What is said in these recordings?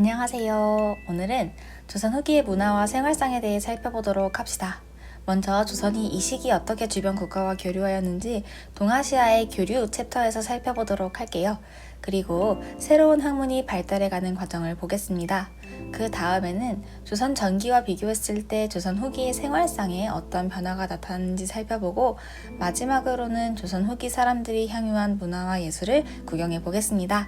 안녕하세요. 오늘은 조선 후기의 문화와 생활상에 대해 살펴보도록 합시다. 먼저 조선이 이 시기 어떻게 주변 국가와 교류하였는지 동아시아의 교류 챕터에서 살펴보도록 할게요. 그리고 새로운 학문이 발달해가는 과정을 보겠습니다. 그 다음에는 조선 전기와 비교했을 때 조선 후기의 생활상에 어떤 변화가 나타났는지 살펴보고 마지막으로는 조선 후기 사람들이 향유한 문화와 예술을 구경해 보겠습니다.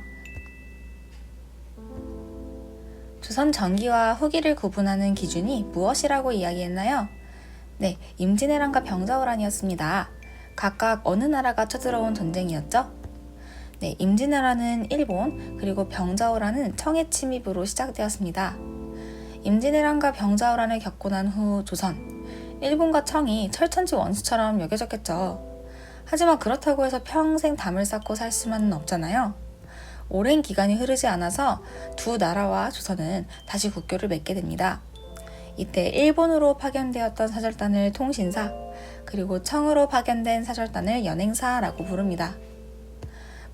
조선 전기와 후기를 구분하는 기준이 무엇이라고 이야기했나요? 네, 임진왜란과 병자호란이었습니다. 각각 어느 나라가 쳐들어온 전쟁이었죠? 네, 임진왜란은 일본, 그리고 병자호란은 청의 침입으로 시작되었습니다. 임진왜란과 병자호란을 겪고 난 후 조선, 일본과 청이 철천지 원수처럼 여겨졌겠죠. 하지만 그렇다고 해서 평생 담을 쌓고 살 수만은 없잖아요. 오랜 기간이 흐르지 않아서 두 나라와 조선은 다시 국교를 맺게 됩니다. 이때 일본으로 파견되었던 사절단을 통신사, 그리고 청으로 파견된 사절단을 연행사라고 부릅니다.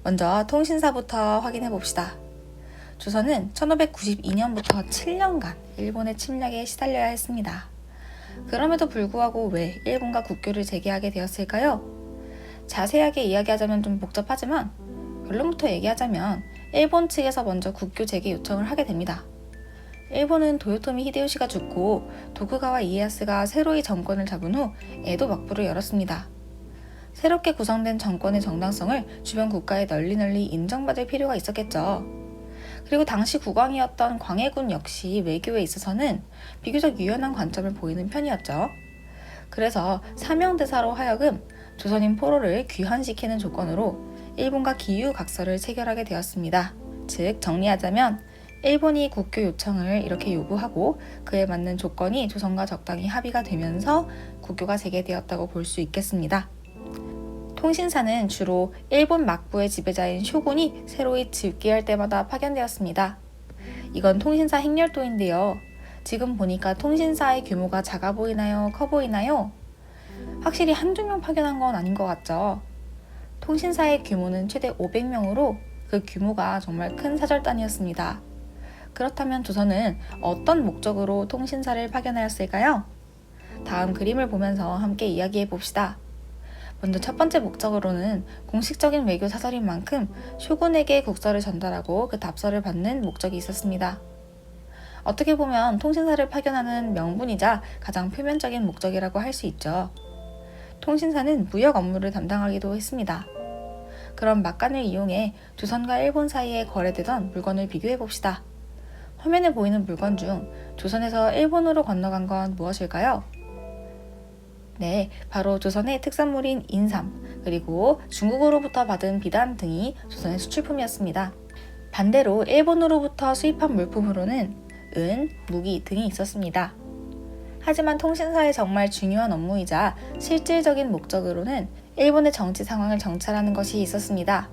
먼저 통신사부터 확인해 봅시다. 조선은 1592년부터 7년간 일본의 침략에 시달려야 했습니다. 그럼에도 불구하고 왜 일본과 국교를 재개하게 되었을까요? 자세하게 이야기하자면 좀 복잡하지만 결론부터 얘기하자면 일본 측에서 먼저 국교 재개 요청을 하게 됩니다. 일본은 도요토미 히데요시가 죽고 도쿠가와 이에야스가 새로이 정권을 잡은 후 에도 막부를 열었습니다. 새롭게 구성된 정권의 정당성을 주변 국가에 널리 인정받을 필요가 있었겠죠. 그리고 당시 국왕이었던 광해군 역시 외교에 있어서는 비교적 유연한 관점을 보이는 편이었죠. 그래서 사명대사로 하여금 조선인 포로를 귀환시키는 조건으로 일본과 기유각서를 체결하게 되었습니다. 즉 정리하자면 일본이 국교 요청을 이렇게 요구하고 그에 맞는 조건이 조선과 적당히 합의가 되면서 국교가 재개되었다고 볼 수 있겠습니다. 통신사는 주로 일본 막부의 지배자인 쇼군이 새로이 즉위할 때마다 파견되었습니다. 이건 통신사 행렬도인데요. 지금 보니까 통신사의 규모가 작아 보이나요? 커 보이나요? 확실히 한두 명 파견한 건 아닌 것 같죠? 통신사의 규모는 최대 500명으로 그 규모가 정말 큰 사절단이었습니다. 그렇다면 조선은 어떤 목적으로 통신사를 파견하였을까요? 다음 그림을 보면서 함께 이야기해 봅시다. 먼저 첫 번째 목적으로는 공식적인 외교 사설인 만큼 쇼군에게 국서를 전달하고 그 답서를 받는 목적이 있었습니다. 어떻게 보면 통신사를 파견하는 명분이자 가장 표면적인 목적이라고 할 수 있죠. 통신사는 무역 업무를 담당하기도 했습니다. 그럼 막간을 이용해 조선과 일본 사이에 거래되던 물건을 비교해 봅시다. 화면에 보이는 물건 중 조선에서 일본으로 건너간 건 무엇일까요? 네, 바로 조선의 특산물인 인삼, 그리고 중국으로부터 받은 비단 등이 조선의 수출품이었습니다. 반대로 일본으로부터 수입한 물품으로는 은, 무기 등이 있었습니다. 하지만 통신사의 정말 중요한 업무이자 실질적인 목적으로는 일본의 정치 상황을 정찰하는 것이 있었습니다.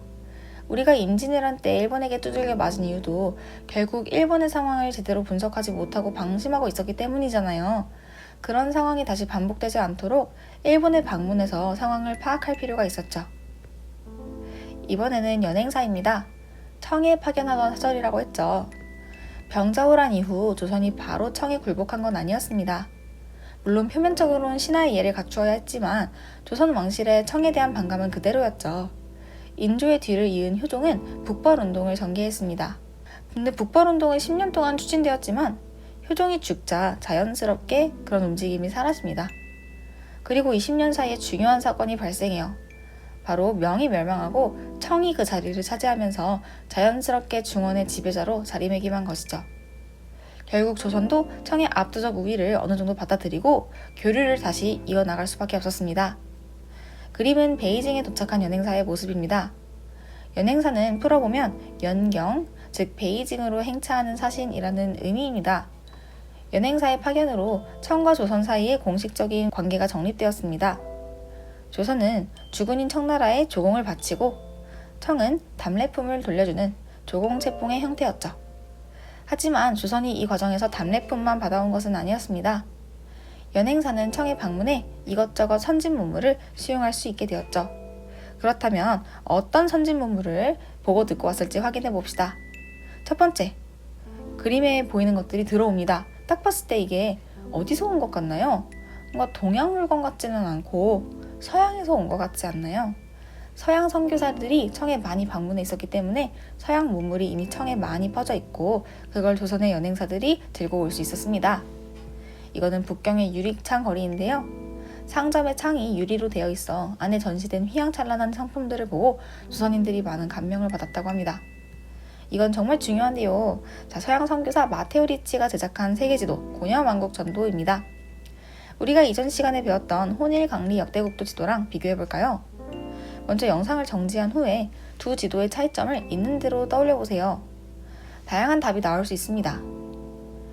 우리가 임진왜란 때 일본에게 두들겨 맞은 이유도 결국 일본의 상황을 제대로 분석하지 못하고 방심하고 있었기 때문이잖아요. 그런 상황이 다시 반복되지 않도록 일본에 방문해서 상황을 파악할 필요가 있었죠. 이번에는 연행사입니다. 청에 파견하던 사절이라고 했죠. 병자호란 이후 조선이 바로 청에 굴복한 건 아니었습니다. 물론 표면적으로는 신하의 예를 갖추어야 했지만 조선 왕실의 청에 대한 반감은 그대로였죠. 인조의 뒤를 이은 효종은 북벌운동을 전개했습니다. 근데 북벌운동은 10년 동안 추진되었지만 효종이 죽자 자연스럽게 그런 움직임이 사라집니다. 그리고 20년 사이에 중요한 사건이 발생해요. 바로 명이 멸망하고 청이 그 자리를 차지하면서 자연스럽게 중원의 지배자로 자리매김한 것이죠. 결국 조선도 청의 압도적 우위를 어느 정도 받아들이고 교류를 다시 이어나갈 수밖에 없었습니다. 그림은 베이징에 도착한 연행사의 모습입니다. 연행사는 풀어보면 연경, 즉 베이징으로 행차하는 사신이라는 의미입니다. 연행사의 파견으로 청과 조선 사이의 공식적인 관계가 정립되었습니다. 조선은 주군인 청나라에 조공을 바치고 청은 답례품을 돌려주는 조공체뽕의 형태였죠. 하지만 조선이 이 과정에서 답례품만 받아온 것은 아니었습니다. 연행사는 청에 방문해 이것저것 선진 문물을 수용할 수 있게 되었죠. 그렇다면 어떤 선진 문물을 보고 듣고 왔을지 확인해 봅시다. 첫 번째, 그림에 보이는 것들이 들어옵니다. 딱 봤을 때 이게 어디서 온 것 같나요? 뭔가 동양 물건 같지는 않고 서양에서 온 것 같지 않나요? 서양 선교사들이 청에 많이 방문해 있었기 때문에 서양 문물이 이미 청에 많이 퍼져 있고 그걸 조선의 연행사들이 들고 올 수 있었습니다. 이거는 북경의 유리창 거리인데요. 상점의 창이 유리로 되어 있어 안에 전시된 휘황찬란한 상품들을 보고 조선인들이 많은 감명을 받았다고 합니다. 이건 정말 중요한데요. 자, 서양 선교사 마테오 리치가 제작한 세계지도 고려왕국 전도입니다. 우리가 이전 시간에 배웠던 혼일 강리 역대국도 지도랑 비교해볼까요? 먼저 영상을 정지한 후에 두 지도의 차이점을 있는 대로 떠올려보세요. 다양한 답이 나올 수 있습니다.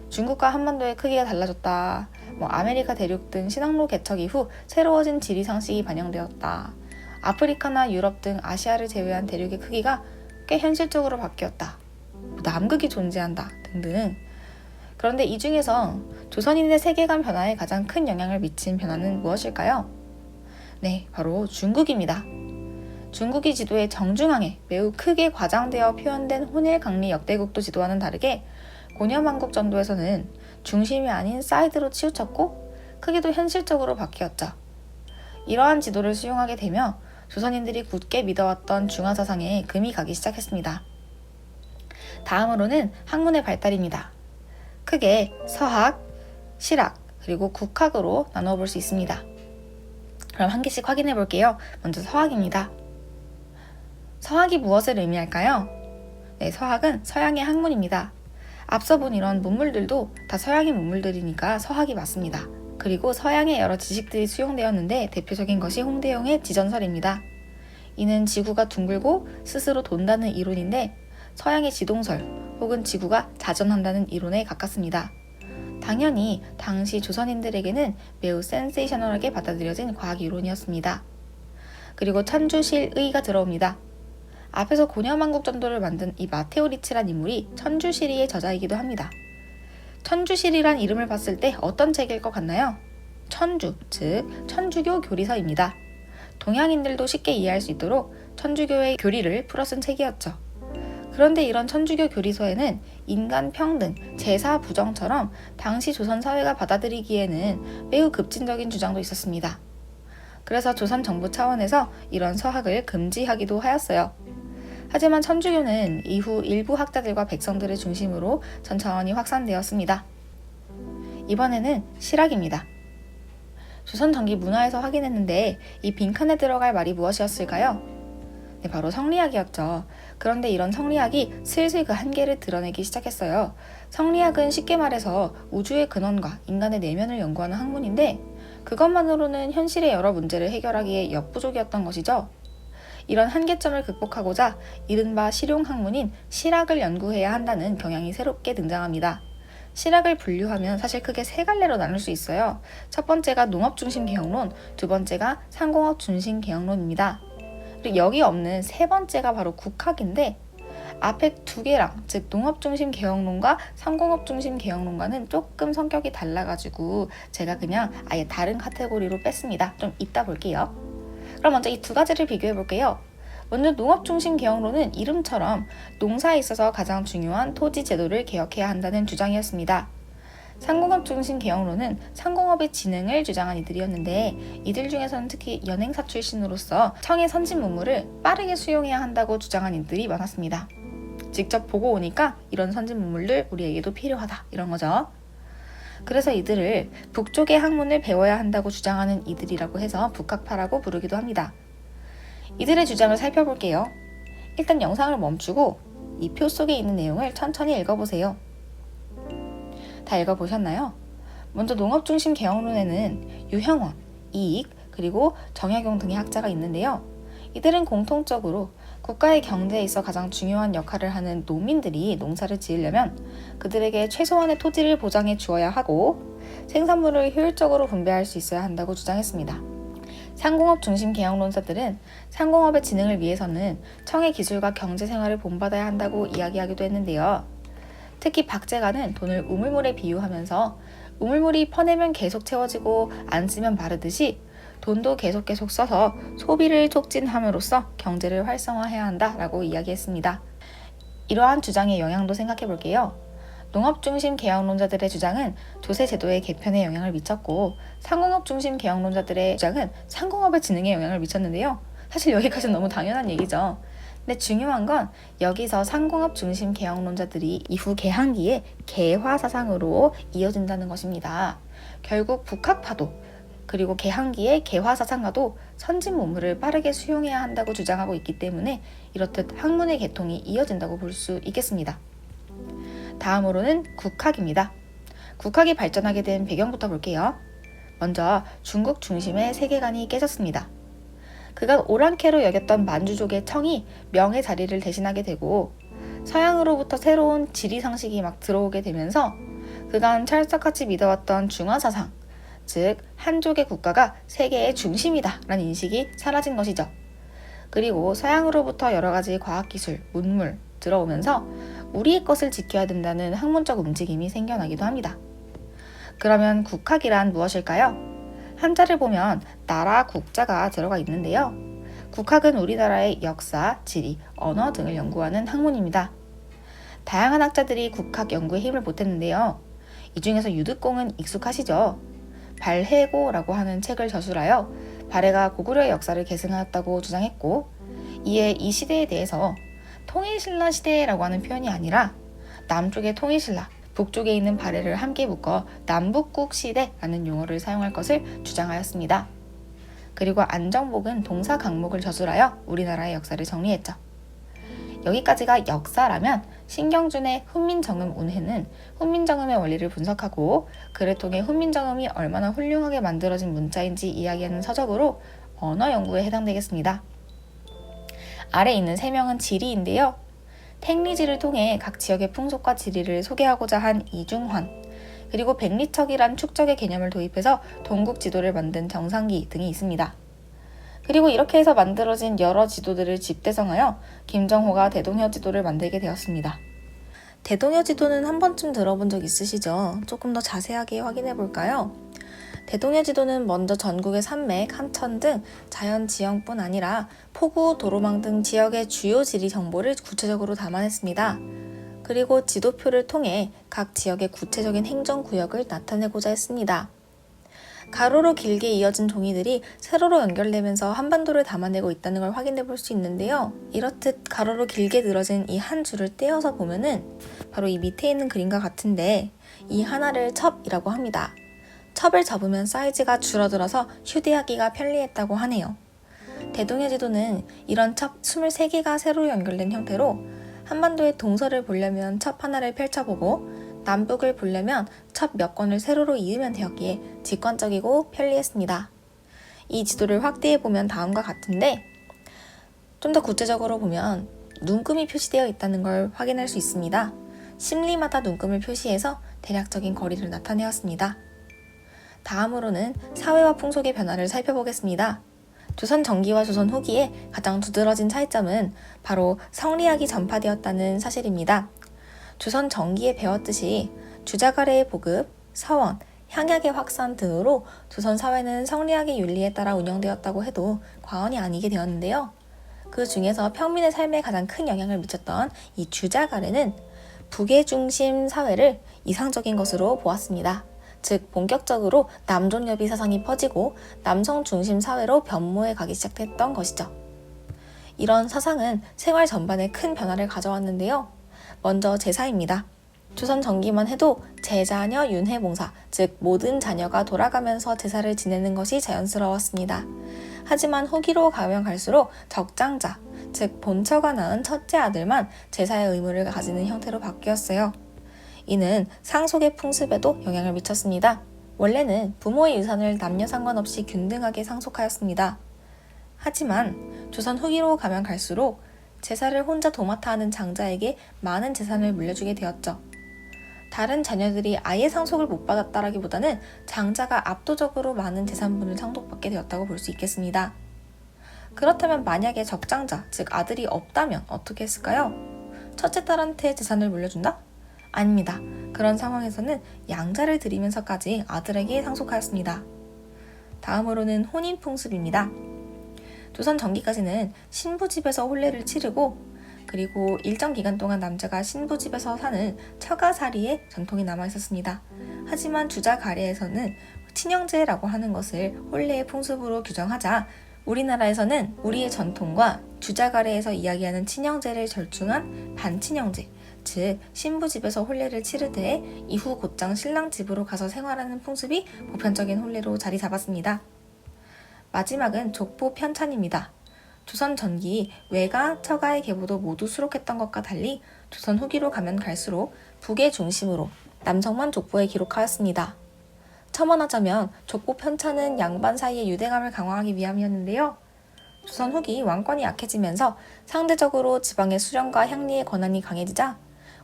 중국과 한반도의 크기가 달라졌다. 아메리카 대륙 등 신항로 개척 이후 새로워진 지리상식이 반영되었다. 아프리카나 유럽 등 아시아를 제외한 대륙의 크기가 꽤 현실적으로 바뀌었다. 남극이 존재한다. 등등. 그런데 이 중에서 조선인의 세계관 변화에 가장 큰 영향을 미친 변화는 무엇일까요? 네, 바로 중국입니다. 중국이 지도의 정중앙에 매우 크게 과장되어 표현된 혼일 강리 역대국도 지도와는 다르게 고려왕국 전도에서는 중심이 아닌 사이드로 치우쳤고 크기도 현실적으로 바뀌었죠. 이러한 지도를 수용하게 되며 조선인들이 굳게 믿어왔던 중화사상에 금이 가기 시작했습니다. 다음으로는 학문의 발달입니다. 크게 서학, 실학, 그리고 국학으로 나눠볼 수 있습니다. 그럼 한 개씩 확인해 볼게요. 먼저 서학입니다. 서학이 무엇을 의미할까요? 네, 서학은 서양의 학문입니다. 앞서 본 이런 문물들도 다 서양의 문물들이니까 서학이 맞습니다. 그리고 서양의 여러 지식들이 수용되었는데 대표적인 것이 홍대영의 지전설입니다. 이는 지구가 둥글고 스스로 돈다는 이론인데 서양의 지동설 혹은 지구가 자전한다는 이론에 가깝습니다. 당연히 당시 조선인들에게는 매우 센세이셔널하게 받아들여진 과학 이론이었습니다. 그리고 천주실의가 들어옵니다. 앞에서 고려왕국 전도를 만든 이 마테오 리치란 인물이 천주시리의 저자이기도 합니다. 천주시리란 이름을 봤을 때 어떤 책일 것 같나요? 천주, 즉 천주교 교리서입니다. 동양인들도 쉽게 이해할 수 있도록 천주교의 교리를 풀어 쓴 책이었죠. 그런데 이런 천주교 교리서에는 인간 평등, 제사 부정처럼 당시 조선 사회가 받아들이기에는 매우 급진적인 주장도 있었습니다. 그래서 조선 정부 차원에서 이런 서학을 금지하기도 하였어요. 하지만 천주교는 이후 일부 학자들과 백성들을 중심으로 전 차원이 확산되었습니다. 이번에는 실학입니다. 조선 전기 문화에서 확인했는데 이 빈칸에 들어갈 말이 무엇이었을까요? 네, 바로 성리학이었죠. 그런데 이런 성리학이 슬슬 그 한계를 드러내기 시작했어요. 성리학은 쉽게 말해서 우주의 근원과 인간의 내면을 연구하는 학문인데 그것만으로는 현실의 여러 문제를 해결하기에 역부족이었던 것이죠. 이런 한계점을 극복하고자 이른바 실용학문인 실학을 연구해야 한다는 경향이 새롭게 등장합니다. 실학을 분류하면 사실 크게 세 갈래로 나눌 수 있어요. 첫 번째가 농업중심 개혁론, 두 번째가 상공업 중심 개혁론입니다. 그리고 여기 없는 세 번째가 바로 국학인데 앞에 두 개랑 즉 농업중심 개혁론과 상공업중심 개혁론과는 조금 성격이 달라가지고 제가 그냥 아예 다른 카테고리로 뺐습니다. 좀 이따 볼게요. 그럼 먼저 이 두 가지를 비교해 볼게요. 먼저 농업중심 개혁론은 이름처럼 농사에 있어서 가장 중요한 토지 제도를 개혁해야 한다는 주장이었습니다. 상공업 중심 개혁론은 상공업의 진흥을 주장한 이들이었는데 이들 중에서는 특히 연행사 출신으로서 청의 선진 문물을 빠르게 수용해야 한다고 주장한 이들이 많았습니다. 직접 보고 오니까 이런 선진 문물들 우리에게도 필요하다 이런 거죠. 그래서 이들을 북쪽의 학문을 배워야 한다고 주장하는 이들이라고 해서 북학파라고 부르기도 합니다. 이들의 주장을 살펴볼게요. 일단 영상을 멈추고 이 표 속에 있는 내용을 천천히 읽어보세요. 다 읽어보셨나요? 먼저 농업중심 개혁론에는 유형원, 이익, 그리고 정약용 등의 학자가 있는데요. 이들은 공통적으로 국가의 경제에 있어 가장 중요한 역할을 하는 농민들이 농사를 지으려면 그들에게 최소한의 토지를 보장해 주어야 하고 생산물을 효율적으로 분배할 수 있어야 한다고 주장했습니다. 상공업 중심 개혁론사들은 상공업의 진흥을 위해서는 청의 기술과 경제생활을 본받아야 한다고 이야기하기도 했는데요. 특히 박제가는 돈을 우물물에 비유하면서 우물물이 퍼내면 계속 채워지고 안 쓰면 마르듯이 돈도 계속 써서 소비를 촉진함으로써 경제를 활성화해야 한다라고 이야기했습니다. 이러한 주장의 영향도 생각해 볼게요. 농업 중심 개혁론자들의 주장은 조세 제도의 개편에 영향을 미쳤고, 상공업 중심 개혁론자들의 주장은 상공업의 진흥에 영향을 미쳤는데요. 사실 여기까지는 너무 당연한 얘기죠. 근데 중요한 건 여기서 상공업 중심 개혁론자들이 이후 개항기에 개화 사상으로 이어진다는 것입니다. 결국 북학파도 그리고 개항기의 개화 사상가도 선진 문물을 빠르게 수용해야 한다고 주장하고 있기 때문에 이렇듯 학문의 계통이 이어진다고 볼 수 있겠습니다. 다음으로는 국학입니다. 국학이 발전하게 된 배경부터 볼게요. 먼저 중국 중심의 세계관이 깨졌습니다. 그간 오랑캐로 여겼던 만주족의 청이 명의 자리를 대신하게 되고, 서양으로부터 새로운 지리상식이 막 들어오게 되면서 그간 찰떡같이 믿어왔던 중화사상, 즉 한족의 국가가 세계의 중심이다 라는 인식이 사라진 것이죠. 그리고 서양으로부터 여러가지 과학기술, 문물 들어오면서 우리의 것을 지켜야 된다는 학문적 움직임이 생겨나기도 합니다. 그러면 국학이란 무엇일까요? 한자를 보면 나라, 국자가 들어가 있는데요. 국학은 우리나라의 역사, 지리, 언어 등을 연구하는 학문입니다. 다양한 학자들이 국학 연구에 힘을 보탰는데요. 이 중에서 유득공은 익숙하시죠? 발해고라고 하는 책을 저술하여 발해가 고구려의 역사를 계승하였다고 주장했고, 이에 이 시대에 대해서 통일신라 시대라고 하는 표현이 아니라 남쪽의 통일신라, 북쪽에 있는 발해를 함께 묶어 남북국 시대라는 용어를 사용할 것을 주장하였습니다. 그리고 안정복은 동사 강목을 저술하여 우리나라의 역사를 정리했죠. 여기까지가 역사라면 신경준의 훈민정음 운해는 훈민정음의 원리를 분석하고 그를 통해 훈민정음이 얼마나 훌륭하게 만들어진 문자인지 이야기하는 서적으로 언어 연구에 해당되겠습니다. 아래 있는 세 명은 지리인데요. 택리지를 통해 각 지역의 풍속과 지리를 소개하고자 한 이중환, 그리고 백리척이란 축적의 개념을 도입해서 동국 지도를 만든 정상기 등이 있습니다. 그리고 이렇게 해서 만들어진 여러 지도들을 집대성하여 김정호가 대동여 지도를 만들게 되었습니다. 대동여 지도는 한 번쯤 들어본 적 있으시죠? 조금 더 자세하게 확인해 볼까요? 대동여 지도는 먼저 전국의 산맥, 하천 등 자연 지형뿐 아니라 폭우, 도로망 등 지역의 주요 지리 정보를 구체적으로 담아냈습니다. 그리고 지도표를 통해 각 지역의 구체적인 행정구역을 나타내고자 했습니다. 가로로 길게 이어진 종이들이 세로로 연결되면서 한반도를 담아내고 있다는 걸 확인해 볼 수 있는데요. 이렇듯 가로로 길게 늘어진 이 한 줄을 떼어서 보면은 바로 이 밑에 있는 그림과 같은데, 이 하나를 첩이라고 합니다. 첩을 접으면 사이즈가 줄어들어서 휴대하기가 편리했다고 하네요. 대동여 지도는 이런 첩 23개가 세로로 연결된 형태로 한반도의 동서를 보려면 첩 하나를 펼쳐보고 남북을 보려면 첩 몇 권을 세로로 이으면 되었기에 직관적이고 편리했습니다. 이 지도를 확대해보면 다음과 같은데, 좀 더 구체적으로 보면 눈금이 표시되어 있다는 걸 확인할 수 있습니다. 심리마다 눈금을 표시해서 대략적인 거리를 나타내었습니다. 다음으로는 사회와 풍속의 변화를 살펴보겠습니다. 조선 전기와 조선 후기에 가장 두드러진 차이점은 바로 성리학이 전파되었다는 사실입니다. 조선 전기에 배웠듯이 주자가래의 보급, 서원, 향약의 확산 등으로 조선 사회는 성리학의 윤리에 따라 운영되었다고 해도 과언이 아니게 되었는데요. 그 중에서 평민의 삶에 가장 큰 영향을 미쳤던 이 주자가래는 북의 중심 사회를 이상적인 것으로 보았습니다. 즉 본격적으로 남존여비 사상이 퍼지고 남성 중심 사회로 변모해 가기 시작했던 것이죠. 이런 사상은 생활 전반에 큰 변화를 가져왔는데요. 먼저 제사입니다. 조선 전기만 해도 제자녀 윤회봉사, 즉 모든 자녀가 돌아가면서 제사를 지내는 것이 자연스러웠습니다. 하지만 후기로 가면 갈수록 적장자, 즉 본처가 낳은 첫째 아들만 제사의 의무를 가지는 형태로 바뀌었어요. 이는 상속의 풍습에도 영향을 미쳤습니다. 원래는 부모의 유산을 남녀 상관없이 균등하게 상속하였습니다. 하지만 조선 후기로 가면 갈수록 제사를 혼자 도맡아 하는 장자에게 많은 재산을 물려주게 되었죠. 다른 자녀들이 아예 상속을 못 받았다라기보다는 장자가 압도적으로 많은 재산분을 상속받게 되었다고 볼 수 있겠습니다. 그렇다면 만약에 적장자, 즉 아들이 없다면 어떻게 했을까요? 첫째 딸한테 재산을 물려준다? 아닙니다. 그런 상황에서는 양자를 드리면서까지 아들에게 상속하였습니다. 다음으로는 혼인풍습입니다. 조선 전기까지는 신부 집에서 혼례를 치르고 그리고 일정 기간 동안 남자가 신부집에서 사는 처가살이의 전통이 남아 있었습니다. 하지만 주자가래에서는 친형제라고 하는 것을 혼례의 풍습으로 규정하자 우리나라에서는 우리의 전통과 주자가래에서 이야기하는 친형제를 절충한 반친형제, 즉 신부집에서 혼례를 치르되 이후 곧장 신랑 집으로 가서 생활하는 풍습이 보편적인 혼례로 자리 잡았습니다. 마지막은 족보 편찬입니다. 조선 전기 외가, 처가의 계보도 모두 수록했던 것과 달리 조선 후기로 가면 갈수록 북의 중심으로 남성만 족보에 기록하였습니다. 첨언하자면 족보 편찬은 양반 사이의 유대감을 강화하기 위함이었는데요. 조선 후기 왕권이 약해지면서 상대적으로 지방의 수령과 향리의 권한이 강해지자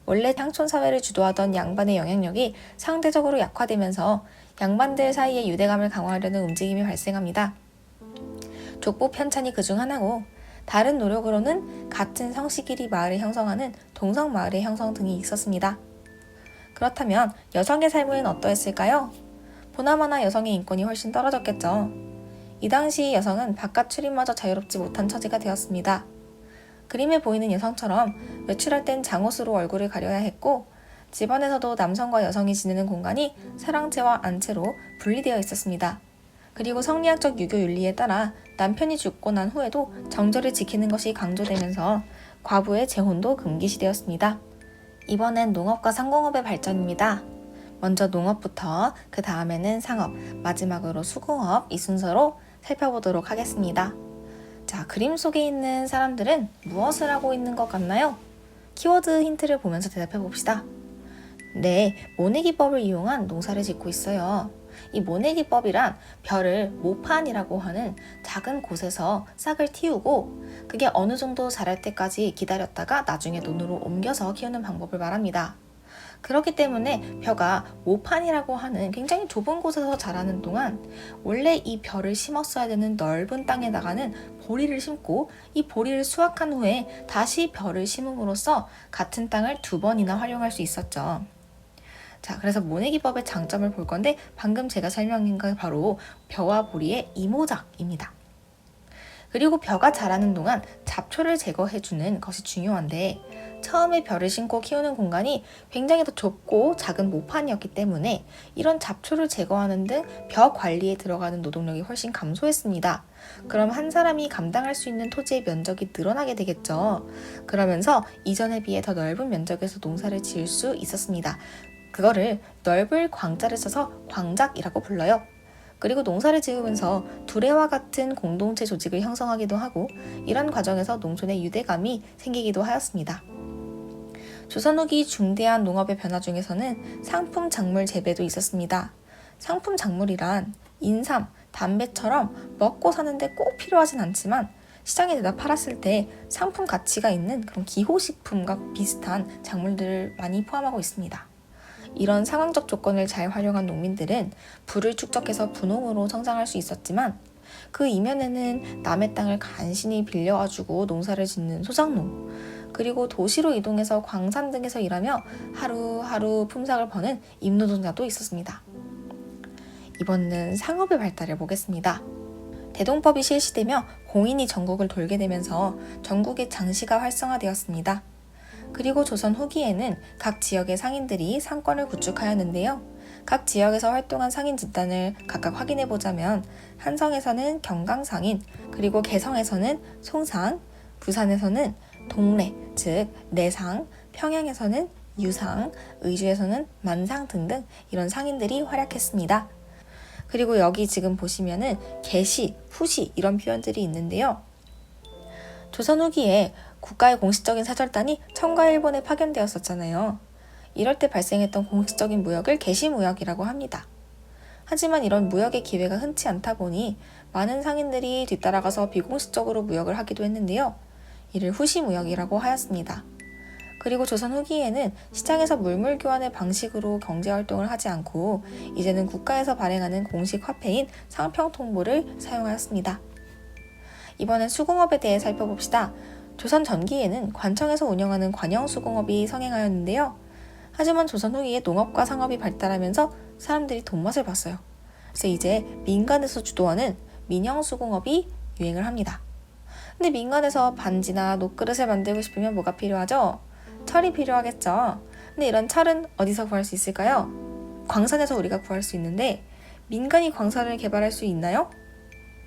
원래 향촌 사회를 주도하던 양반의 영향력이 상대적으로 약화되면서 양반들 사이의 유대감을 강화하려는 움직임이 발생합니다. 족보 편찬이 그중 하나고 다른 노력으로는 같은 성씨끼리 마을을 형성하는 동성 마을의 형성 등이 있었습니다. 그렇다면 여성의 삶은 어떠했을까요? 보나마나 여성의 인권이 훨씬 떨어졌겠죠. 이 당시 여성은 바깥 출입마저 자유롭지 못한 처지가 되었습니다. 그림에 보이는 여성처럼 외출할 땐 장옷으로 얼굴을 가려야 했고 집안에서도 남성과 여성이 지내는 공간이 사랑채와 안채로 분리되어 있었습니다. 그리고 성리학적 유교 윤리에 따라 남편이 죽고 난 후에도 정절을 지키는 것이 강조되면서 과부의 재혼도 금기시되었습니다. 이번엔 농업과 상공업의 발전입니다. 먼저 농업부터 그 다음에는 상업, 마지막으로 수공업 이 순서로 살펴보도록 하겠습니다. 자, 그림 속에 있는 사람들은 무엇을 하고 있는 것 같나요? 키워드 힌트를 보면서 대답해 봅시다. 네, 모내기법을 이용한 농사를 짓고 있어요. 이 모내기법이란 벼를 모판이라고 하는 작은 곳에서 싹을 틔우고 그게 어느 정도 자랄 때까지 기다렸다가 나중에 논으로 옮겨서 키우는 방법을 말합니다. 그렇기 때문에 벼가 모판이라고 하는 굉장히 좁은 곳에서 자라는 동안 원래 이 벼를 심었어야 되는 넓은 땅에다가는 보리를 심고 이 보리를 수확한 후에 다시 벼를 심음으로써 같은 땅을 2번이나 활용할 수 있었죠. 자, 그래서 모내기법의 장점을 볼 건데 방금 제가 설명한 게 바로 벼와 보리의 이모작입니다. 그리고 벼가 자라는 동안 잡초를 제거해주는 것이 중요한데 처음에 벼를 심고 키우는 공간이 굉장히 더 좁고 작은 모판이었기 때문에 이런 잡초를 제거하는 등 벼 관리에 들어가는 노동력이 훨씬 감소했습니다. 그럼 한 사람이 감당할 수 있는 토지의 면적이 늘어나게 되겠죠. 그러면서 이전에 비해 더 넓은 면적에서 농사를 지을 수 있었습니다. 그거를 넓을 광자를 써서 광작이라고 불러요. 그리고 농사를 지으면서 두레와 같은 공동체 조직을 형성하기도 하고 이런 과정에서 농촌의 유대감이 생기기도 하였습니다. 조선 후기 중대한 농업의 변화 중에서는 상품 작물 재배도 있었습니다. 상품 작물이란 인삼, 담배처럼 먹고 사는데 꼭 필요하진 않지만 시장에 내다 팔았을 때 상품 가치가 있는 그런 기호식품과 비슷한 작물들을 많이 포함하고 있습니다. 이런 상황적 조건을 잘 활용한 농민들은 부를 축적해서 분홍으로 성장할 수 있었지만 그 이면에는 남의 땅을 간신히 빌려가지고 농사를 짓는 소작농, 그리고 도시로 이동해서 광산 등에서 일하며 하루하루 품삯을 버는 임노동자도 있었습니다. 이번은 상업의 발달을 보겠습니다. 대동법이 실시되며 공인이 전국을 돌게 되면서 전국의 장시가 활성화되었습니다. 그리고 조선 후기에는 각 지역의 상인들이 상권을 구축하였는데요. 각 지역에서 활동한 상인 집단을 각각 확인해 보자면 한성에서는 경강상인, 그리고 개성에서는 송상, 부산에서는 동래, 즉 내상, 평양에서는 유상, 의주에서는 만상 등등 이런 상인들이 활약했습니다. 그리고 여기 지금 보시면은 개시, 후시 이런 표현들이 있는데요. 조선 후기에 국가의 공식적인 사절단이 청과 일본에 파견되었었잖아요. 이럴 때 발생했던 공식적인 무역을 개시무역이라고 합니다. 하지만 이런 무역의 기회가 흔치 않다 보니 많은 상인들이 뒤따라가서 비공식적으로 무역을 하기도 했는데요. 이를 후시무역이라고 하였습니다. 그리고 조선 후기에는 시장에서 물물 교환의 방식으로 경제활동을 하지 않고 이제는 국가에서 발행하는 공식 화폐인 상평통보를 사용하였습니다. 이번엔 수공업에 대해 살펴봅시다. 조선 전기에는 관청에서 운영하는 관영수공업이 성행하였는데요. 하지만 조선 후기에 농업과 상업이 발달하면서 사람들이 돈맛을 봤어요. 그래서 이제 민간에서 주도하는 민영수공업이 유행을 합니다. 근데 민간에서 반지나 녹그릇을 만들고 싶으면 뭐가 필요하죠? 철이 필요하겠죠. 근데 이런 철은 어디서 구할 수 있을까요? 광산에서 우리가 구할 수 있는데 민간이 광산을 개발할 수 있나요?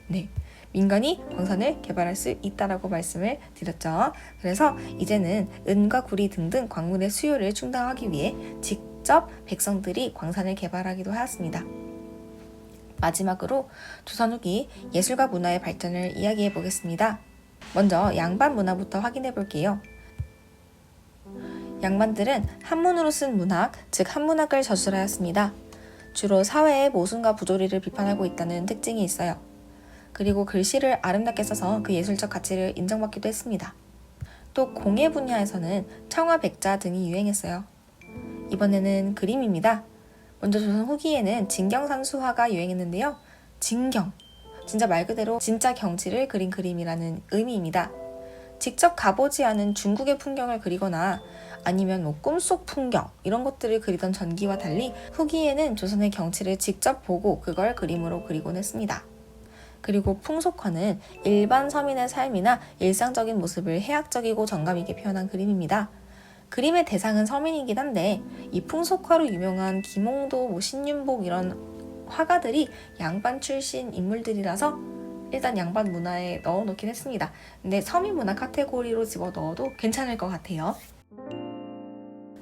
네, 민간이 광산을 개발할 수 있다라고 말씀을 드렸죠. 그래서 이제는 은과 구리 등등 광물의 수요를 충당하기 위해 직접 백성들이 광산을 개발하기도 하였습니다. 마지막으로 조선 후기 예술과 문화의 발전을 이야기해 보겠습니다. 먼저 양반 문화부터 확인해 볼게요. 양반들은 한문으로 쓴 문학, 즉 한문학을 저술하였습니다. 주로 사회의 모순과 부조리를 비판하고 있다는 특징이 있어요. 그리고 글씨를 아름답게 써서 그 예술적 가치를 인정받기도 했습니다. 또 공예 분야에서는 청화, 백자 등이 유행했어요. 이번에는 그림입니다. 먼저 조선 후기에는 진경산수화가 유행했는데요. 진경, 진짜 말 그대로 진짜 경치를 그린 그림이라는 의미입니다. 직접 가보지 않은 중국의 풍경을 그리거나 아니면 꿈속 풍경 이런 것들을 그리던 전기와 달리 후기에는 조선의 경치를 직접 보고 그걸 그림으로 그리곤 했습니다. 그리고 풍속화는 일반 서민의 삶이나 일상적인 모습을 해학적이고 정감있게 표현한 그림입니다. 그림의 대상은 서민이긴 한데 이 풍속화로 유명한 김홍도, 신윤복 이런 화가들이 양반 출신 인물들이라서 일단 양반 문화에 넣어놓긴 했습니다. 근데 서민 문화 카테고리로 집어넣어도 괜찮을 것 같아요.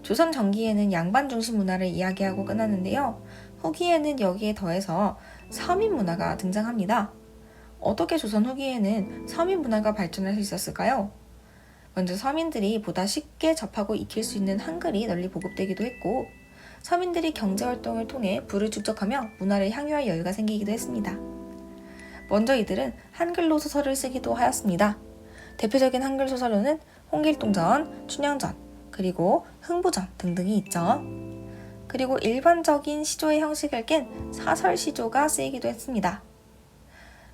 조선 전기에는 양반 중심 문화를 이야기하고 끝났는데요. 후기에는 여기에 더해서 서민 문화가 등장합니다. 어떻게 조선 후기에는 서민 문화가 발전할 수 있었을까요? 먼저 서민들이 보다 쉽게 접하고 익힐 수 있는 한글이 널리 보급되기도 했고 서민들이 경제활동을 통해 부를 축적하며 문화를 향유할 여유가 생기기도 했습니다. 먼저 이들은 한글로 소설을 쓰기도 하였습니다. 대표적인 한글 소설로는 홍길동전, 춘향전, 그리고 흥부전 등등이 있죠. 그리고 일반적인 시조의 형식을 깬 사설시조가 쓰이기도 했습니다.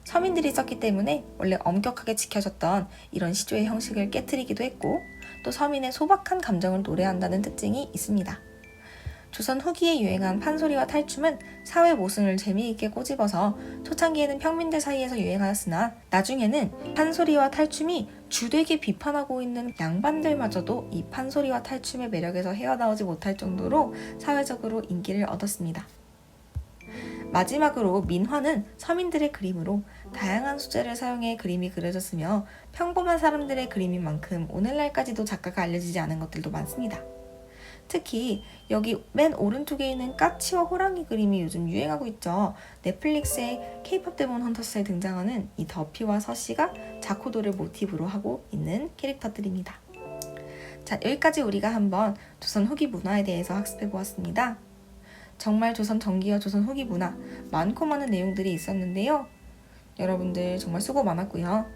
서민들이 썼기 때문에 원래 엄격하게 지켜졌던 이런 시조의 형식을 깨트리기도 했고 또 서민의 소박한 감정을 노래한다는 특징이 있습니다. 조선 후기에 유행한 판소리와 탈춤은 사회 모순을 재미있게 꼬집어서 초창기에는 평민들 사이에서 유행하였으나 나중에는 판소리와 탈춤이 주되게 비판하고 있는 양반들마저도 이 판소리와 탈춤의 매력에서 헤어나오지 못할 정도로 사회적으로 인기를 얻었습니다. 마지막으로 민화는 서민들의 그림으로 다양한 소재를 사용해 그림이 그려졌으며 평범한 사람들의 그림인 만큼 오늘날까지도 작가가 알려지지 않은 것들도 많습니다. 특히 여기 맨 오른쪽에 있는 까치와 호랑이 그림이 요즘 유행하고 있죠. 넷플릭스의 K-POP 데몬 헌터스에 등장하는 이 더피와 서시가 자코도를 모티브로 하고 있는 캐릭터들입니다. 자, 여기까지 우리가 한번 조선 후기 문화에 대해서 학습해 보았습니다. 정말 조선 전기와 조선 후기 문화 많고 많은 내용들이 있었는데요. 여러분들 정말 수고 많았고요.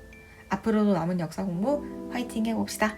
앞으로도 남은 역사 공부 화이팅 해봅시다.